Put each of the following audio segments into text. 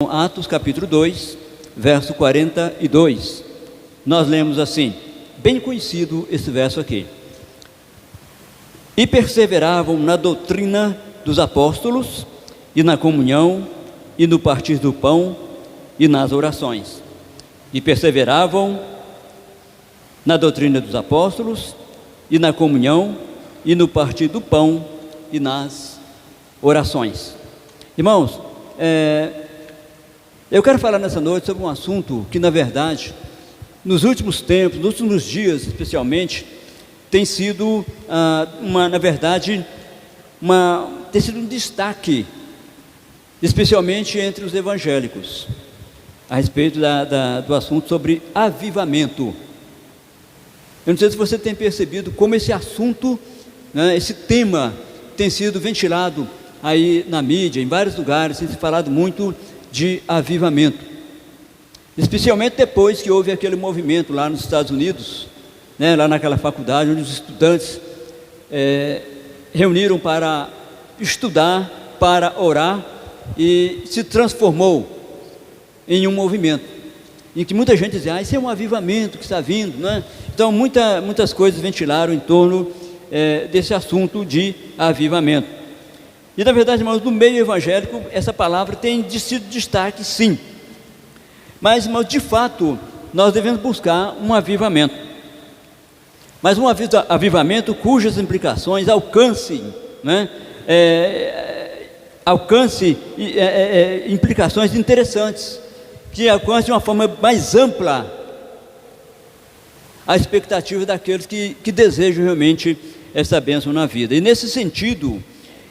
Então, Atos capítulo 2, verso 42, nós lemos assim, bem conhecido esse verso aqui: e perseveravam na doutrina dos apóstolos, e na comunhão, e no partir do pão, e nas orações. E perseveravam na doutrina dos apóstolos, e na comunhão, e no partir do pão, e nas orações. Irmãos, eu quero falar nessa noite sobre um assunto que, na verdade, nos últimos tempos, nos últimos dias especialmente, tem sido, tem sido um destaque, especialmente entre os evangélicos, a respeito do assunto sobre avivamento. Eu não sei se você tem percebido como esse assunto, esse tema tem sido ventilado aí na mídia, em vários lugares, tem se falado muito de avivamento, especialmente depois que houve aquele movimento lá nos Estados Unidos, lá naquela faculdade, onde os estudantes reuniram para estudar, para orar, e se transformou em um movimento, em que muita gente dizia, isso é um avivamento que está vindo, né? Então muitas coisas ventilaram em torno desse assunto de avivamento. E na verdade, irmãos, no meio evangélico, essa palavra tem sido destaque, sim. Mas, irmãos, de fato, nós devemos buscar um avivamento. Mas um avivamento cujas implicações alcancem implicações interessantes, que alcance de uma forma mais ampla a expectativa daqueles que desejam realmente essa bênção na vida. E nesse sentido,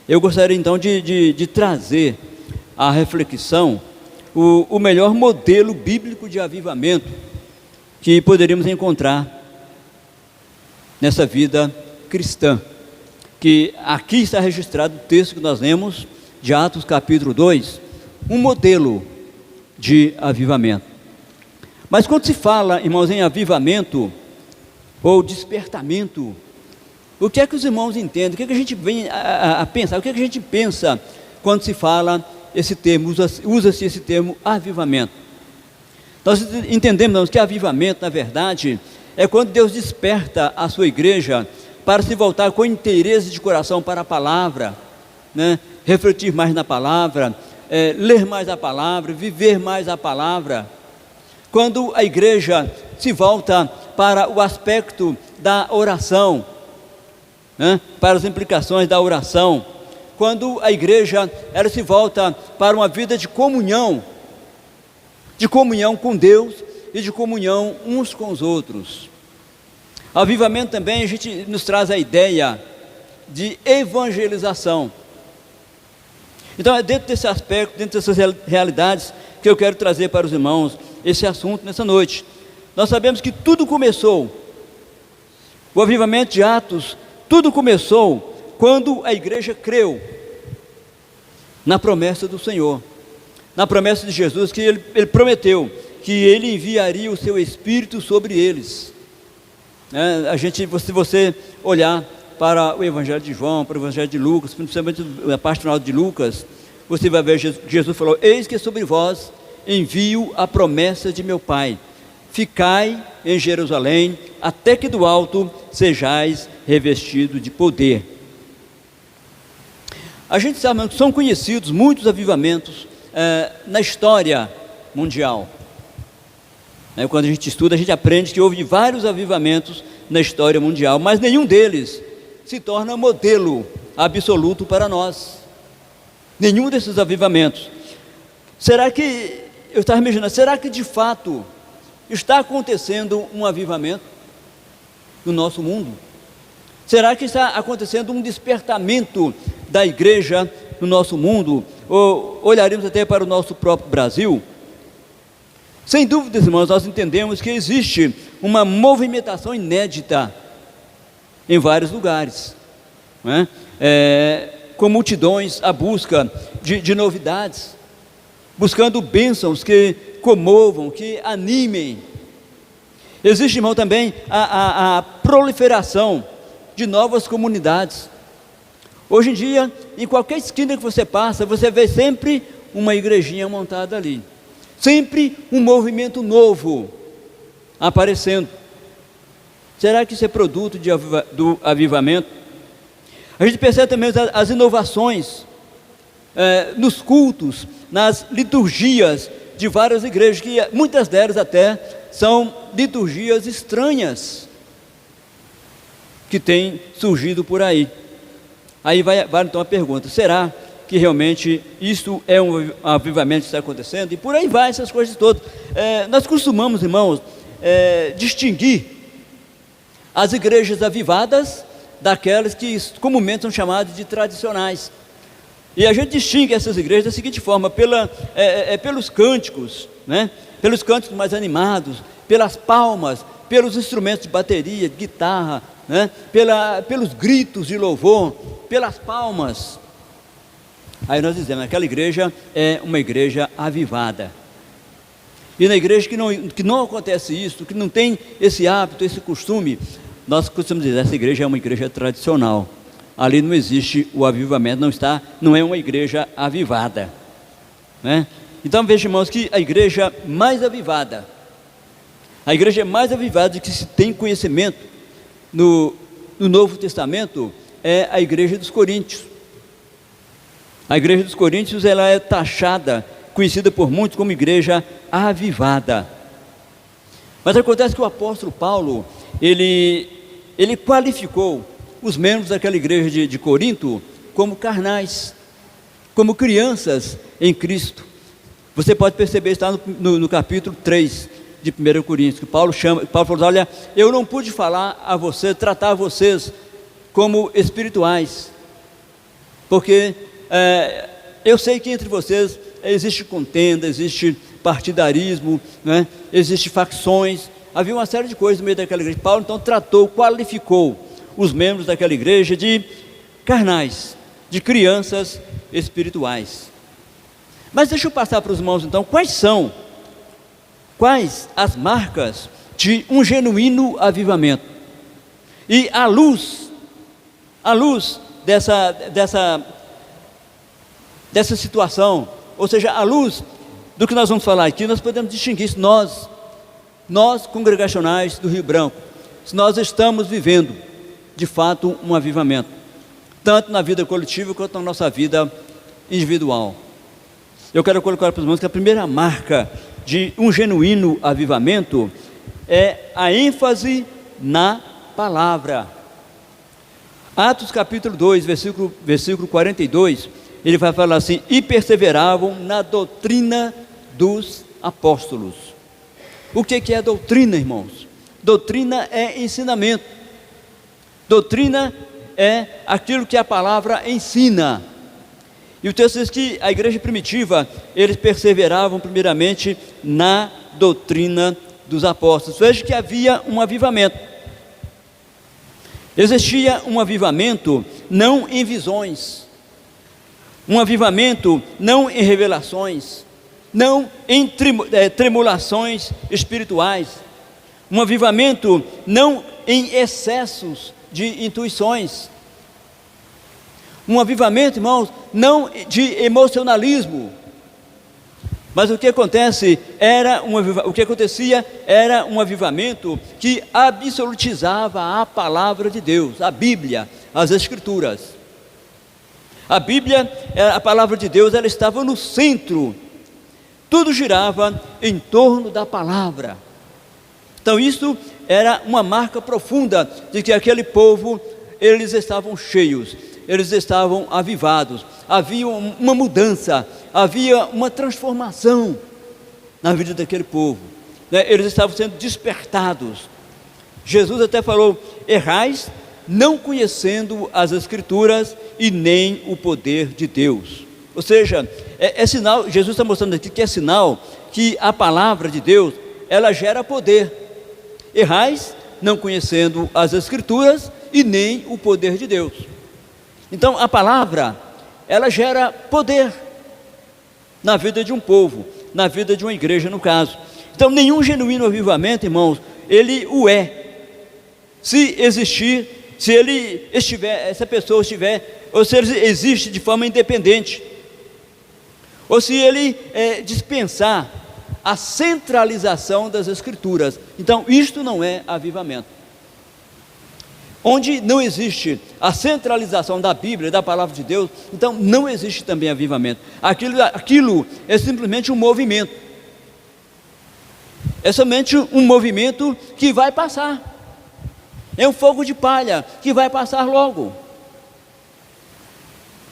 eu gostaria então de trazer à reflexão o melhor modelo bíblico de avivamento que poderíamos encontrar nessa vida cristã, que aqui está registrado o texto que nós lemos de Atos capítulo 2, um modelo de avivamento. Mas quando se fala, irmãos, em avivamento ou despertamento, o que é que os irmãos entendem? O que é que a gente vem a pensar? O que é que a gente pensa quando se fala esse termo, usa-se esse termo avivamento? Nós entendemos que avivamento, na verdade, é quando Deus desperta a sua igreja para se voltar com interesse de coração para a palavra, refletir mais na palavra, ler mais a palavra, viver mais a palavra. Quando a igreja se volta para o aspecto da oração, para as implicações da oração, quando a igreja ela se volta para uma vida de comunhão com Deus e de comunhão uns com os outros. Avivamento também a gente nos traz a ideia de evangelização. Então é dentro desse aspecto, dentro dessas realidades que eu quero trazer para os irmãos esse assunto nessa noite. Nós sabemos que tudo começou, o avivamento de Atos, tudo começou quando a igreja creu na promessa do Senhor, na promessa de Jesus, que ele prometeu que ele enviaria o seu Espírito sobre eles. Se você olhar para o Evangelho de João, para o Evangelho de Lucas, principalmente a parte final de Lucas, você vai ver Jesus falou: eis que sobre vós envio a promessa de meu Pai, ficai em Jerusalém, até que do alto sejais revestido de poder. A gente sabe que são conhecidos muitos avivamentos na história mundial. Quando a gente estuda, a gente aprende que houve vários avivamentos na história mundial, mas nenhum deles se torna modelo absoluto para nós. Nenhum desses avivamentos. Eu estava imaginando, será que de fato está acontecendo um avivamento no nosso mundo? Será que está acontecendo um despertamento da igreja no nosso mundo? Ou olharemos até para o nosso próprio Brasil? Sem dúvida, irmãos, nós entendemos que existe uma movimentação inédita em vários lugares, com multidões à busca de novidades, buscando bênçãos que comovam, que animem. Existe, irmão, também a proliferação de novas comunidades. Hoje em dia, em qualquer esquina que você passa, você vê sempre uma igrejinha montada ali. Sempre um movimento novo aparecendo. Será que isso é produto do avivamento? A gente percebe também as inovações nos cultos, nas liturgias de várias igrejas, que muitas delas até são liturgias estranhas que têm surgido por aí. Aí vai então a pergunta: será que realmente isso é um avivamento que está acontecendo? E por aí vai essas coisas todas. Nós costumamos, irmãos, distinguir as igrejas avivadas daquelas que comumente são chamadas de tradicionais. E a gente distingue essas igrejas da seguinte forma: pelos cânticos, né? Pelos cânticos mais animados, pelas palmas, pelos instrumentos de bateria, de guitarra, né? Pelos gritos de louvor, pelas palmas. Aí nós dizemos: aquela igreja é uma igreja avivada. E na igreja que não acontece isso, que não tem esse hábito, esse costume, nós costumamos dizer: essa igreja é uma igreja tradicional. Ali não existe o avivamento, não é uma igreja avivada, né? Então veja, irmãos, que a igreja mais avivada de que se tem conhecimento no Novo Testamento é a igreja dos Coríntios. A igreja dos Coríntios, ela é taxada, conhecida por muitos como igreja avivada. Mas acontece que o apóstolo Paulo, ele qualificou os membros daquela igreja de Corinto como carnais, como crianças em Cristo. Você pode perceber, está no capítulo 3 de 1 Coríntios, que Paulo falou: olha, eu não pude tratar vocês como espirituais, porque eu sei que entre vocês existe contenda, existe partidarismo, né? Existe facções, havia uma série de coisas no meio daquela igreja. Paulo então qualificou os membros daquela igreja de carnais, de crianças espirituais. Mas deixa eu passar para os irmãos então, quais as marcas de um genuíno avivamento? E à luz dessa situação, ou seja, à luz do que nós vamos falar aqui, nós podemos distinguir se nós congregacionais do Rio Branco, se nós estamos vivendo de fato um avivamento, tanto na vida coletiva quanto na nossa vida individual. Eu quero colocar para os irmãos que a primeira marca de um genuíno avivamento é a ênfase na palavra. Atos capítulo 2, versículo 42, ele vai falar assim: e perseveravam na doutrina dos apóstolos. O que é doutrina, irmãos? Doutrina é ensinamento. Doutrina é aquilo que a palavra ensina. E o texto diz que a igreja primitiva, eles perseveravam primeiramente na doutrina dos apóstolos. Veja que havia um avivamento. Existia um avivamento não em visões, um avivamento não em revelações, não em tremulações espirituais, um avivamento não em excessos de intuições, um avivamento, irmãos, não de emocionalismo. Mas o que acontecia era um avivamento que absolutizava a palavra de Deus, a Bíblia, as Escrituras. A Bíblia, a palavra de Deus, ela estava no centro. Tudo girava em torno da palavra. Então isso era uma marca profunda de que aquele povo, eles estavam cheios, eles estavam avivados, havia uma mudança, havia uma transformação na vida daquele povo, né? Eles estavam sendo despertados. Jesus até falou: errais não conhecendo as Escrituras e nem o poder de Deus. Ou seja, é sinal, Jesus está mostrando aqui que é sinal que a palavra de Deus, ela gera poder. Errais não conhecendo as Escrituras e nem o poder de Deus. Então a palavra, ela gera poder na vida de um povo, na vida de uma igreja no caso. Então nenhum genuíno avivamento, irmãos, ele o é, se existir, se ele estiver, essa pessoa estiver, ou se ele existe de forma independente. ou se ele dispensar a centralização das Escrituras. Então, isto não é avivamento. Onde não existe a centralização da Bíblia, da palavra de Deus, então não existe também avivamento. Aquilo é simplesmente um movimento. É somente um movimento que vai passar. É um fogo de palha que vai passar logo.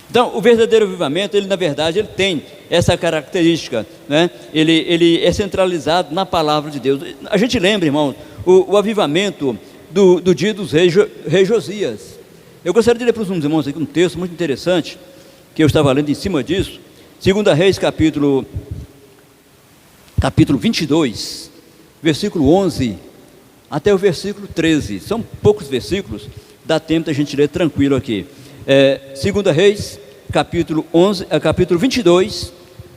Então, o verdadeiro avivamento, ele na verdade, ele tem essa característica, né? Ele é centralizado na palavra de Deus. A gente lembra, irmãos, o avivamento do dia dos reis Josias. Eu gostaria de ler para os irmãos aqui um texto muito interessante, que eu estava lendo em cima disso, 2 Reis, capítulo 22, versículo 11, até o versículo 13, são poucos versículos, dá tempo da gente ler tranquilo aqui. 2 Reis, capítulo 22,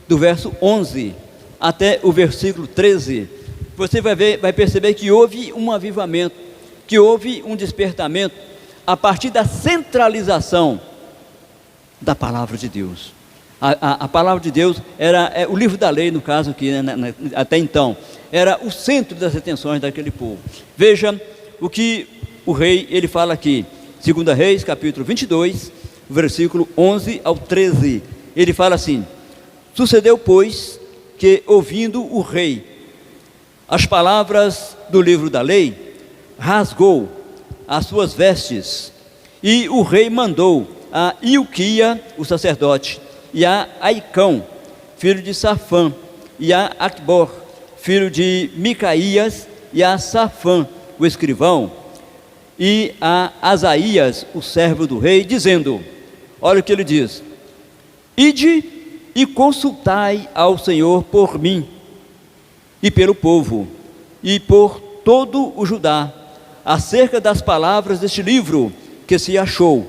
do verso 11 até o versículo 13, você vai perceber que houve um avivamento, que houve um despertamento, a partir da centralização da palavra de Deus. A palavra de Deus era o livro da lei, no caso aqui, né, até então, era o centro das atenções daquele povo. Veja o que o rei, ele fala aqui, 2 Reis, capítulo 22, versículo 11 ao 13, ele fala assim: sucedeu, pois, que ouvindo o rei as palavras do livro da lei, rasgou as suas vestes, e o rei mandou a Ilquia, o sacerdote, e a Aicão, filho de Safã, e a Acbor, filho de Micaías, e a Safã, o escrivão, e a Asaías, o servo do rei, dizendo, olha o que ele diz: ide e consultai ao Senhor por mim, e pelo povo, e por todo o Judá, acerca das palavras deste livro que se achou,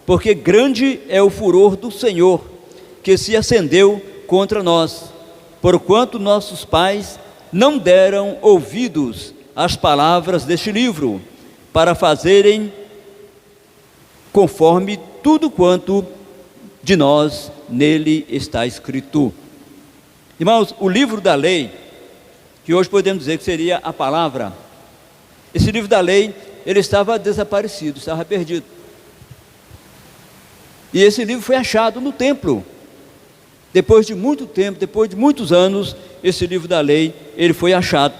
porque grande é o furor do Senhor, que se acendeu contra nós, porquanto nossos pais não deram ouvidos às palavras deste livro, para fazerem conforme tudo quanto de nós nele está escrito. Irmãos, o livro da lei, que hoje podemos dizer que seria a palavra, esse livro da lei, ele estava desaparecido, estava perdido. E esse livro foi achado no templo. Depois de muito tempo, depois de muitos anos, esse livro da lei, ele foi achado.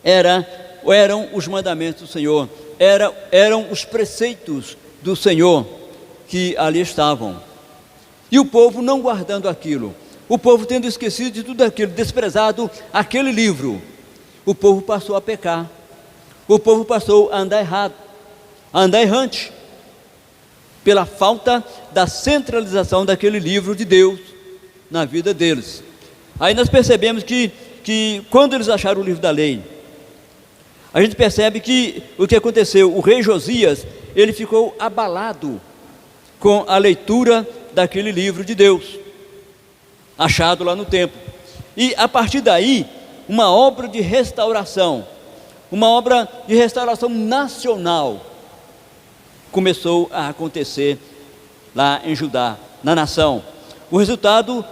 Eram os mandamentos do Senhor, eram os preceitos do Senhor que ali estavam. E o povo não guardando aquilo, o povo tendo esquecido de tudo aquilo, desprezado aquele livro, o povo passou a pecar, o povo passou a andar errado, a andar errante, pela falta da centralização daquele livro de Deus na vida deles. Aí nós percebemos que quando eles acharam o livro da lei, a gente percebe que o que aconteceu, o rei Josias, ele ficou abalado com a leitura daquele livro de Deus, achado lá no templo. E a partir daí, uma obra de restauração nacional, começou a acontecer lá em Judá, na nação. O resultado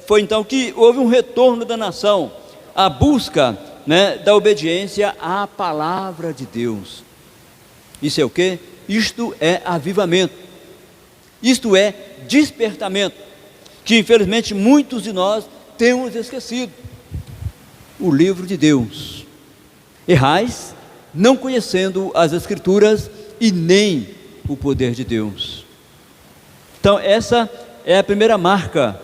foi então que houve um retorno da nação, a busca, né, da obediência à palavra de Deus. Isso é o quê? Isto é avivamento, isto é despertamento, que infelizmente muitos de nós temos esquecido. O livro de Deus. Errais, não conhecendo as Escrituras e nem o poder de Deus. Então essa é a primeira marca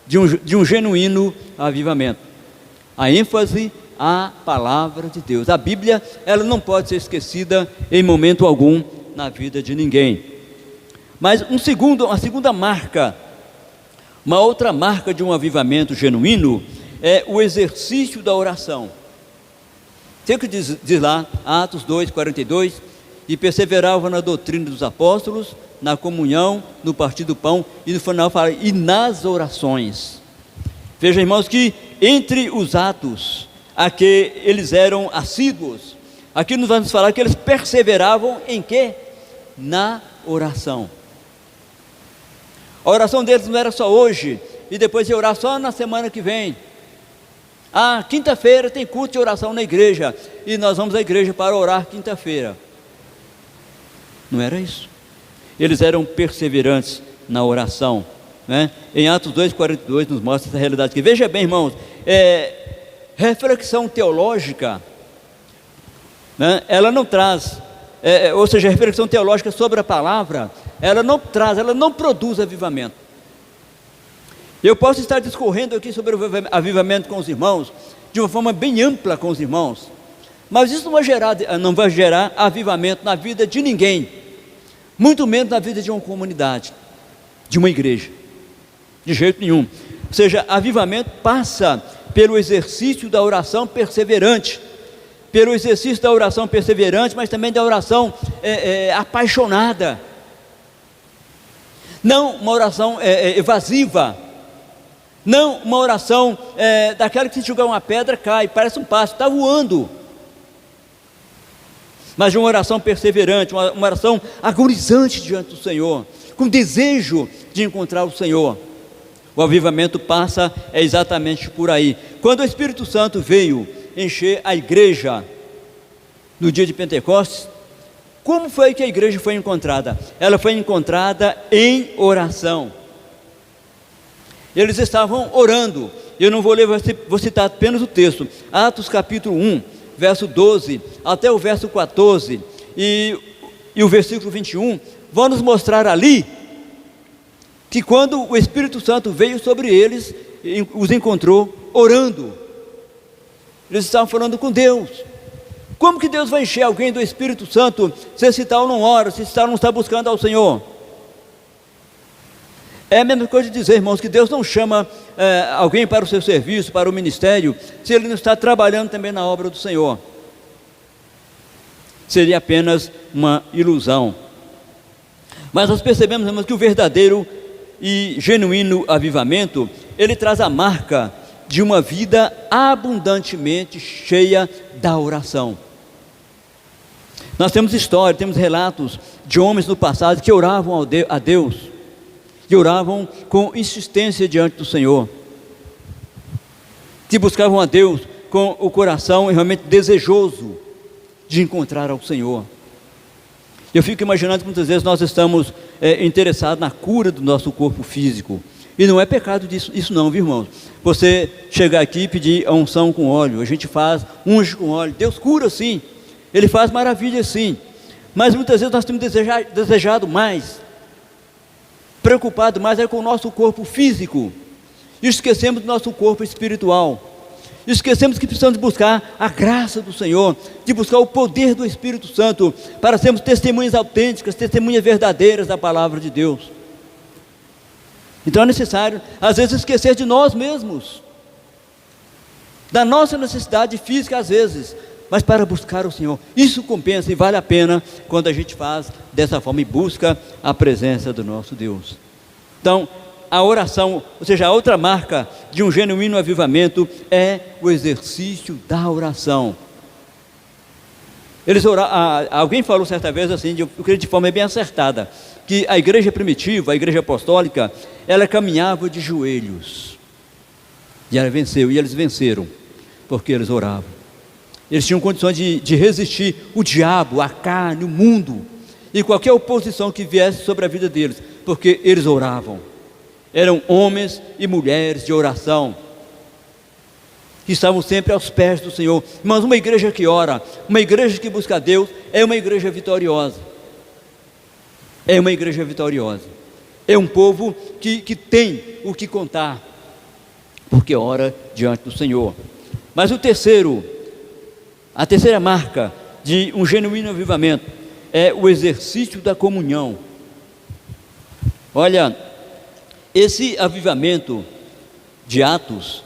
de um genuíno avivamento, a ênfase à palavra de Deus. A Bíblia, ela não pode ser esquecida em momento algum na vida de ninguém. Mas uma segunda marca, uma outra marca de um avivamento genuíno, é o exercício da oração. Sei o que diz lá, Atos 2:42, e perseveravam na doutrina dos apóstolos, na comunhão, no partir do pão, e no final fala, e nas orações. Veja, irmãos, que entre os atos a que eles eram assíduos, aqui nos vamos falar que eles perseveravam em quê? Na oração. A oração deles não era só hoje, e depois ia orar só na semana que vem. Quinta-feira tem culto de oração na igreja, e nós vamos à igreja para orar quinta-feira. Não era isso. Eles eram perseverantes na oração, né? Em Atos 2,42 nos mostra essa realidade aqui. Veja bem, irmãos, reflexão teológica, né? Ela não traz, ou seja, reflexão teológica sobre a palavra, ela não produz avivamento. Eu posso estar discorrendo aqui sobre o avivamento com os irmãos, de uma forma bem ampla com os irmãos, mas isso não vai gerar avivamento na vida de ninguém, muito menos na vida de uma comunidade, de uma igreja, de jeito nenhum. Ou seja, avivamento passa pelo exercício da oração perseverante, mas também da oração apaixonada, não uma oração evasiva, não uma oração daquela que se jogar uma pedra cai, parece um pássaro, está voando, mas de uma oração perseverante, uma oração agonizante diante do Senhor, com desejo de encontrar o Senhor. O avivamento passa exatamente por aí. Quando o Espírito Santo veio encher a igreja no dia de Pentecostes, como foi que a igreja foi encontrada? Ela foi encontrada em oração. Eles estavam orando. Eu não vou ler, vou citar apenas o texto. Atos capítulo 1, verso 12 até o verso 14 e o versículo 21 vão nos mostrar ali que quando o Espírito Santo veio sobre eles, os encontrou orando. Eles estavam falando com Deus. Como que Deus vai encher alguém do Espírito Santo se esse tal não ora, se esse tal não está buscando ao Senhor? É a mesma coisa de dizer, irmãos, que Deus não chama alguém para o seu serviço, para o ministério, se ele não está trabalhando também na obra do Senhor. Seria apenas uma ilusão. Mas nós percebemos, irmãos, que o verdadeiro e genuíno avivamento, ele traz a marca de uma vida abundantemente cheia da oração. Nós temos história, temos relatos de homens no passado que oravam a Deus, que oravam com insistência diante do Senhor, que buscavam a Deus com o coração realmente desejoso de encontrar ao Senhor. Eu fico imaginando que muitas vezes nós estamos interessados na cura do nosso corpo físico, e não é pecado isso não, viu, irmãos? Você chegar aqui e pedir a unção com óleo, a gente faz, unge com óleo, Deus cura sim, Ele faz maravilhas sim, mas muitas vezes nós temos desejado mais, preocupado mais com o nosso corpo físico, e esquecemos do nosso corpo espiritual. Esquecemos que precisamos buscar a graça do Senhor, de buscar o poder do Espírito Santo, para sermos testemunhas autênticas, testemunhas verdadeiras da palavra de Deus. Então é necessário, às vezes, esquecer de nós mesmos, da nossa necessidade física às vezes, mas para buscar o Senhor. Isso compensa e vale a pena quando a gente faz dessa forma e busca a presença do nosso Deus. Então, a oração, ou seja, a outra marca de um genuíno avivamento é o exercício da oração. Alguém falou certa vez assim, eu creio de forma bem acertada, que a igreja primitiva, a igreja apostólica, ela caminhava de joelhos, e ela venceu, e eles venceram, porque eles oravam. Eles tinham condições de resistir o diabo, a carne, o mundo, e qualquer oposição que viesse sobre a vida deles, porque eles oravam. Eram homens e mulheres de oração, que estavam sempre aos pés do Senhor. Mas uma igreja que ora, uma igreja que busca a Deus, é uma igreja vitoriosa. É uma igreja vitoriosa. É um povo que tem o que contar, porque ora diante do Senhor. Mas a terceira marca de um genuíno avivamento é o exercício da comunhão. Olha, esse avivamento de Atos,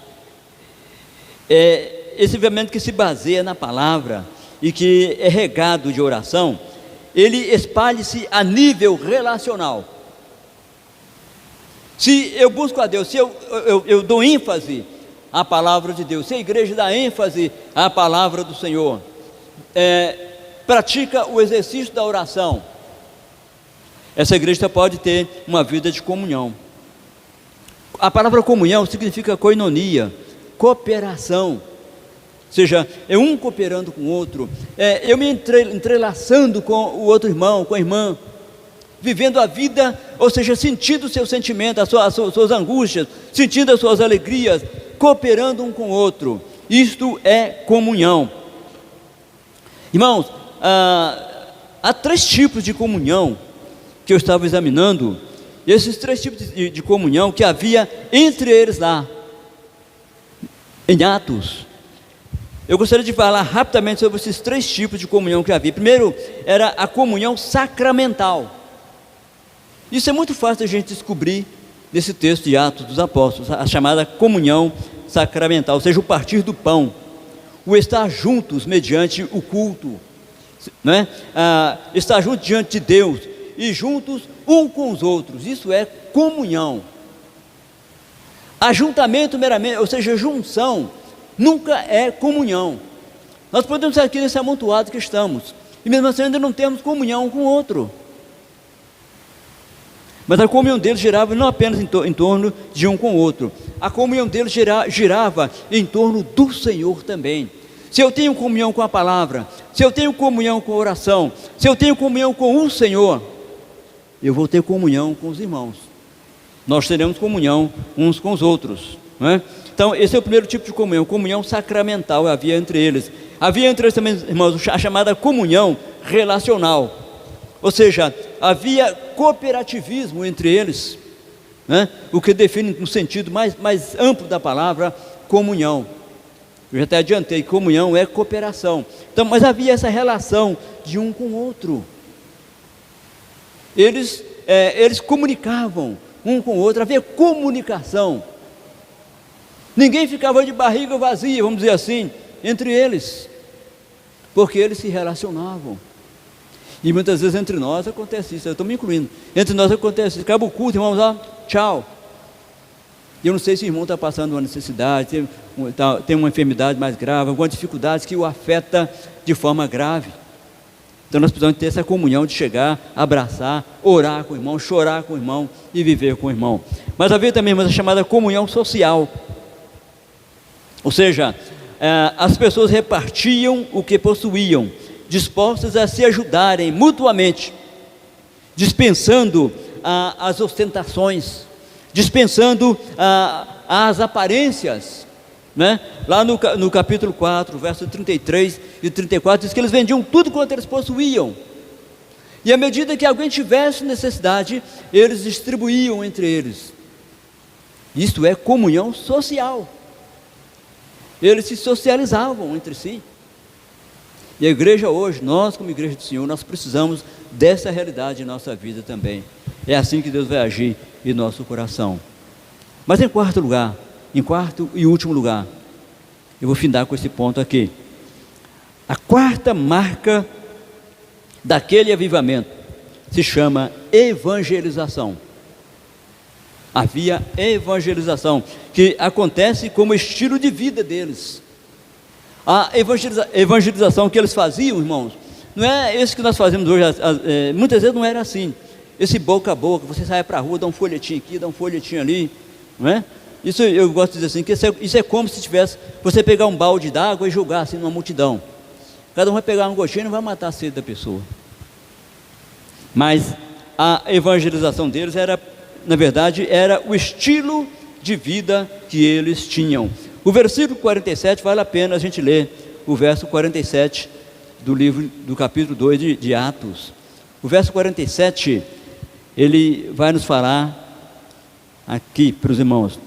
esse avivamento que se baseia na palavra e que é regado de oração, ele espalha-se a nível relacional. Se eu busco a Deus, se eu dou ênfase à palavra de Deus, se a igreja dá ênfase à palavra do Senhor, pratica o exercício da oração, essa igreja pode ter uma vida de comunhão. A palavra comunhão significa koinonia, cooperação. Ou seja, é um cooperando com o outro, eu me entrelaçando com o outro irmão, com a irmã, vivendo a vida, ou seja, sentindo o seu sentimento, as suas angústias, sentindo as suas alegrias, cooperando um com o outro. Isto é comunhão. Irmãos, há 3 tipos de comunhão que eu estava examinando, e esses 3 tipos de comunhão que havia entre eles lá, em Atos. Eu gostaria de falar rapidamente sobre esses 3 tipos de comunhão que havia. Primeiro, era a comunhão sacramental. Isso é muito fácil de a gente descobrir nesse texto de Atos dos Apóstolos, a chamada comunhão sacramental, ou seja, o partir do pão, o estar juntos mediante o culto, né? Estar juntos diante de Deus e juntos um com os outros. Isso é comunhão. Ajuntamento meramente, ou seja, junção, nunca é comunhão. Nós podemos estar aqui nesse amontoado que estamos, e mesmo assim ainda não temos comunhão um com o outro. Mas a comunhão deles girava não apenas em torno de um com o outro, a comunhão deles girava em torno do Senhor também. Se eu tenho comunhão com a palavra, se eu tenho comunhão com a oração, se eu tenho comunhão com o Senhor, eu vou ter comunhão com os irmãos. Nós teremos comunhão uns com os outros, não é? Então, esse é o primeiro tipo de comunhão, comunhão sacramental havia entre eles. Havia entre eles também, irmãos, a chamada comunhão relacional. Ou seja, havia cooperativismo entre eles, né? O que define no sentido mais amplo da palavra, comunhão. Eu já até adiantei, comunhão é cooperação. Então, mas havia essa relação de um com o outro. Eles comunicavam um com o outro, havia comunicação. Ninguém ficava de barriga vazia, vamos dizer assim, entre eles, porque eles se relacionavam. E muitas vezes entre nós acontece isso, eu estou me incluindo, entre nós acontece isso, acaba o culto, irmãos, tchau. E eu não sei se o irmão está passando uma necessidade, tem uma enfermidade mais grave, alguma dificuldade que o afeta de forma grave. Então nós precisamos ter essa comunhão de chegar, abraçar, orar com o irmão, chorar com o irmão e viver com o irmão. Mas havia também a chamada comunhão social. Ou seja, as pessoas repartiam o que possuíam, dispostas a se ajudarem mutuamente, dispensando as ostentações, dispensando as aparências, né? Lá no capítulo 4, verso 33 e 34, diz que eles vendiam tudo quanto eles possuíam, e à medida que alguém tivesse necessidade, eles distribuíam entre eles. Isto é comunhão social. Eles se socializavam entre si. E a igreja hoje, nós como igreja do Senhor, nós precisamos dessa realidade em nossa vida também. É assim que Deus vai agir em nosso coração. Mas em quarto e último lugar, eu vou findar com esse ponto aqui. A quarta marca daquele avivamento se chama evangelização. Havia evangelização, que acontece como estilo de vida deles. A evangelização que eles faziam, irmãos, não é esse que nós fazemos hoje, muitas vezes não era assim, esse boca a boca, você sai para a rua, dá um folhetinho aqui, dá um folhetinho ali, não é? Isso eu gosto de dizer assim, que isso é como se tivesse, você pegar um balde d'água e jogar assim numa multidão, cada um vai pegar uma gotinha e não vai matar a sede da pessoa. Mas a evangelização deles na verdade, era o estilo de vida que eles tinham. O versículo 47, vale a pena a gente ler o verso 47 do capítulo 2 de Atos. O verso 47, ele vai nos falar aqui para os irmãos,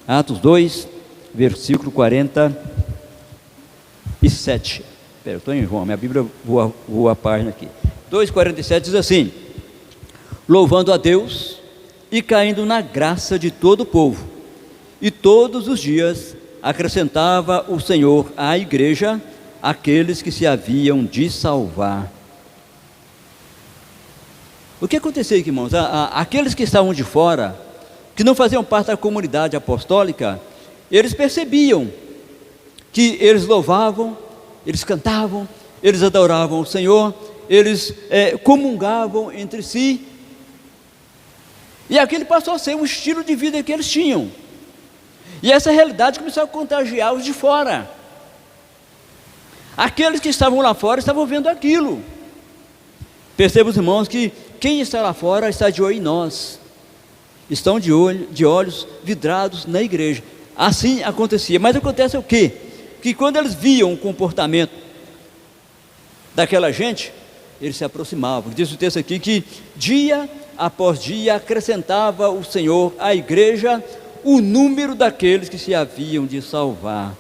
Atos 2, versículo 47. Espera, eu estou em João, minha Bíblia voa a página aqui. 2,47 diz assim: louvando a Deus e caindo na graça de todo o povo, e todos os dias acrescentava o Senhor à igreja aqueles que se haviam de salvar. O que aconteceu aqui, irmãos? Aqueles que estavam de fora, que não faziam parte da comunidade apostólica, eles percebiam que eles louvavam, eles cantavam, eles adoravam o Senhor, eles comungavam entre si, e aquele passou a ser o estilo de vida que eles tinham. E essa realidade começou a contagiar os de fora. Aqueles que estavam lá fora estavam vendo aquilo. Perceba, os irmãos, que quem está lá fora está de olho em nós. Estão de olhos vidrados na igreja. Assim acontecia. Mas acontece o quê? Que quando eles viam o comportamento daquela gente, eles se aproximavam. Diz o texto aqui que dia após dia acrescentava o Senhor à igreja o número daqueles que se haviam de salvar.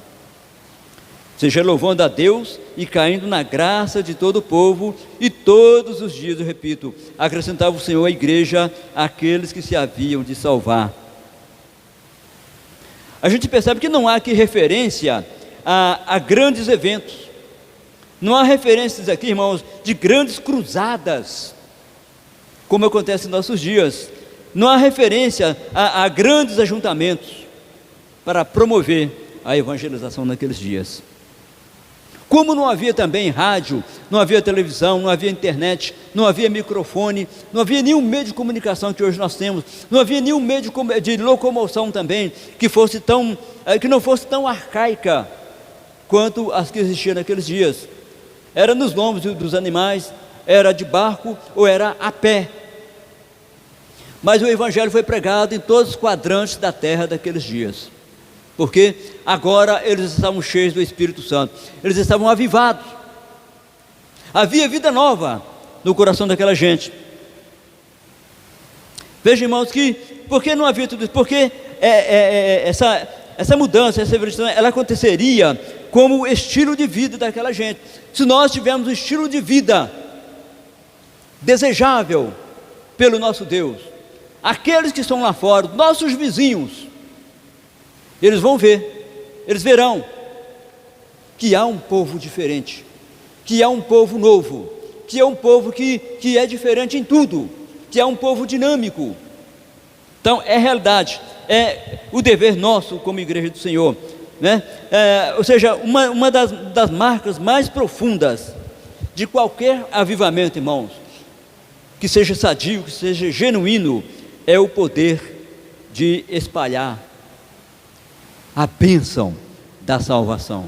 Seja louvando a Deus e caindo na graça de todo o povo, e todos os dias, eu repito, acrescentava o Senhor à igreja aqueles que se haviam de salvar. A gente percebe que não há aqui referência a grandes eventos, não há referências aqui, irmãos, de grandes cruzadas, como acontece em nossos dias. Não há referência a grandes ajuntamentos para promover a evangelização naqueles dias. Como não havia também rádio, não havia televisão, não havia internet, não havia microfone, não havia nenhum meio de comunicação que hoje nós temos, não havia nenhum meio de locomoção também que não fosse tão arcaica quanto as que existiam naqueles dias. Era nos lombos dos animais, era de barco ou era a pé. Mas o evangelho foi pregado em todos os quadrantes da terra daqueles dias. Porque agora eles estavam cheios do Espírito Santo, eles estavam avivados, havia vida nova no coração daquela gente. Vejam, irmãos, que porque não havia tudo isso, porque essa mudança, essa evolução, ela aconteceria como estilo de vida daquela gente. Se nós tivermos um estilo de vida desejável pelo nosso Deus, aqueles que estão lá fora, nossos vizinhos, eles vão ver, eles verão que há um povo diferente, que há um povo novo, que é um povo que é diferente em tudo, que é um povo dinâmico. Então é realidade, é o dever nosso como igreja do Senhor, né? Ou seja, uma das marcas mais profundas de qualquer avivamento, irmãos, que seja sadio, que seja genuíno, é o poder de espalhar a bênção da salvação.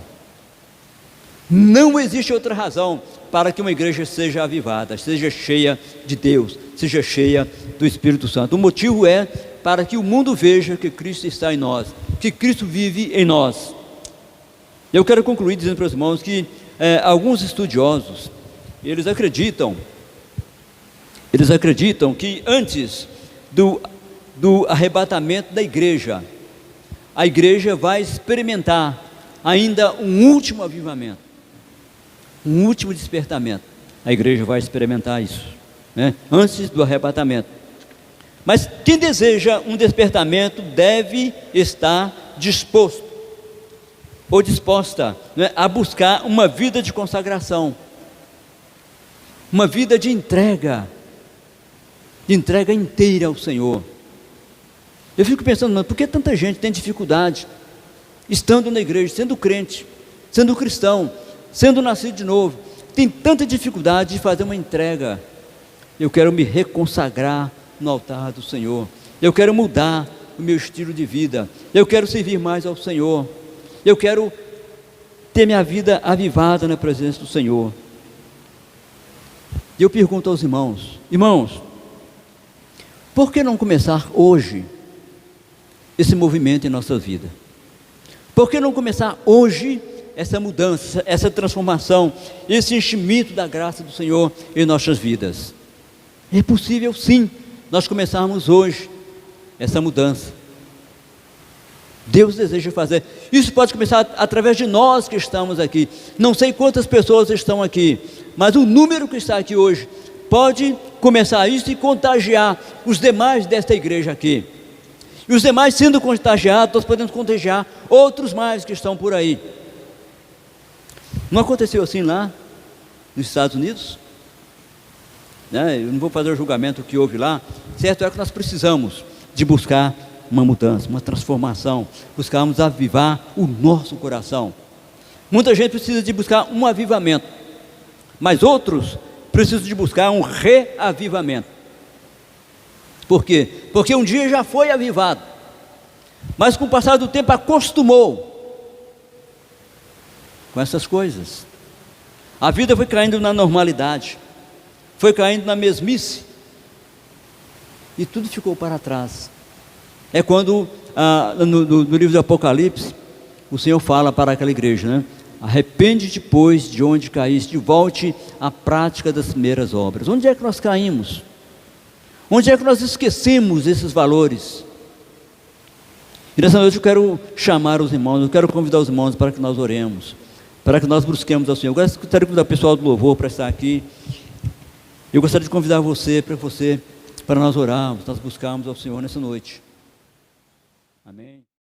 Não existe outra razão para que uma igreja seja avivada, seja cheia de Deus, seja cheia do Espírito Santo. O motivo é para que o mundo veja que Cristo está em nós, que Cristo vive em nós. Eu quero concluir dizendo para os irmãos que alguns estudiosos, eles acreditam que antes do arrebatamento da igreja, a igreja vai experimentar ainda um último avivamento, um último despertamento. A igreja vai experimentar isso, né? Antes do arrebatamento. Mas quem deseja um despertamento deve estar disposto ou disposta, né, a buscar uma vida de consagração, uma vida de entrega inteira ao Senhor. Eu fico pensando, por que tanta gente tem dificuldade, estando na igreja, sendo crente, sendo cristão, sendo nascido de novo, tem tanta dificuldade de fazer uma entrega? Eu quero me reconsagrar no altar do Senhor, eu quero mudar o meu estilo de vida, eu quero servir mais ao Senhor, eu quero ter minha vida avivada na presença do Senhor. E eu pergunto aos irmãos, por que não começar hoje esse movimento em nossa vida? Por que não começar hoje essa mudança, essa transformação, esse enchimento da graça do Senhor em nossas vidas? É possível sim, nós começarmos hoje essa mudança. Deus deseja fazer, isso pode começar através de nós que estamos aqui. Não sei quantas pessoas estão aqui, mas o número que está aqui hoje pode começar isso e contagiar os demais desta igreja aqui. E os demais sendo contagiados, nós podemos contagiar outros mais que estão por aí. Não aconteceu assim lá nos Estados Unidos? Né? Eu não vou fazer o julgamento que houve lá. Certo é que nós precisamos de buscar uma mudança, uma transformação, buscarmos avivar o nosso coração. Muita gente precisa de buscar um avivamento, mas outros precisam de buscar um reavivamento. Por quê? Porque um dia já foi avivado, mas com o passar do tempo acostumou com essas coisas. A vida foi caindo na normalidade, foi caindo na mesmice, e tudo ficou para trás. É quando, no livro do Apocalipse, o Senhor fala para aquela igreja, né? Arrepende-te, pois, de onde caíste, e volte à prática das primeiras obras. Onde é que nós caímos? Onde é que nós esquecemos esses valores? E nessa noite eu quero chamar os irmãos, eu quero convidar os irmãos para que nós oremos, para que nós busquemos ao Senhor. Eu gostaria de convidar o pessoal do louvor para estar aqui. Eu gostaria de convidar você, para nós orarmos, nós buscarmos ao Senhor nessa noite. Amém.